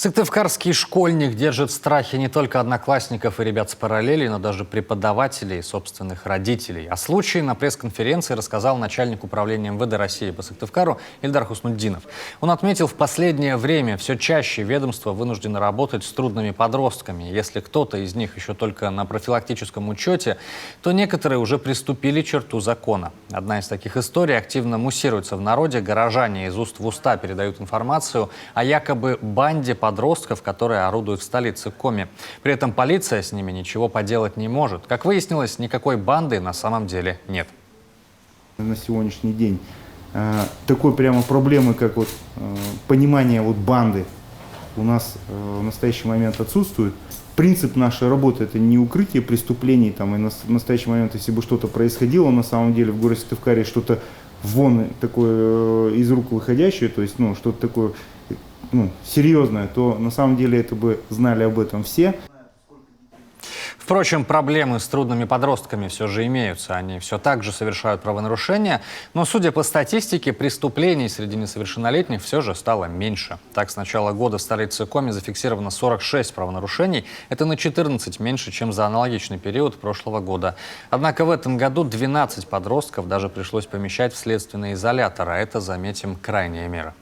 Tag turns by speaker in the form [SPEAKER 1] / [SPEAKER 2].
[SPEAKER 1] Сыктывкарский школьник держит в страхе не только одноклассников и ребят с параллелей, но даже преподавателей и собственных родителей. О случае на пресс-конференции рассказал начальник управления МВД России по Сыктывкару Ильдар Хуснутдинов. Он отметил, в последнее время все чаще ведомство вынуждено работать с трудными подростками. Если кто-то из них еще только на профилактическом учете, то некоторые уже приступили черту закона. Одна из таких историй активно муссируется в народе. Горожане из уст в уста передают информацию о якобы банде подростков, которые орудуют в столице Коми. При этом полиция с ними ничего поделать не может. Как выяснилось, никакой банды на самом деле нет.
[SPEAKER 2] На сегодняшний день такой прямо проблемы, как понимание банды, у нас в настоящий момент отсутствует. Принцип нашей работы — это не укрытие преступлений. И в настоящий момент, если бы что-то происходило на самом деле в городе Сыктывкаре, что-то такое из рук выходящее, то есть что-то такое серьезное, то на самом деле это бы знали об этом все.
[SPEAKER 1] Впрочем, проблемы с трудными подростками все же имеются. Они все так же совершают правонарушения. Но, судя по статистике, преступлений среди несовершеннолетних все же стало меньше. Так, с начала года в столице Коми зафиксировано 46 правонарушений. Это на 14 меньше, чем за аналогичный период прошлого года. Однако в этом году 12 подростков даже пришлось помещать в следственный изолятор. А это, заметим, крайняя мера.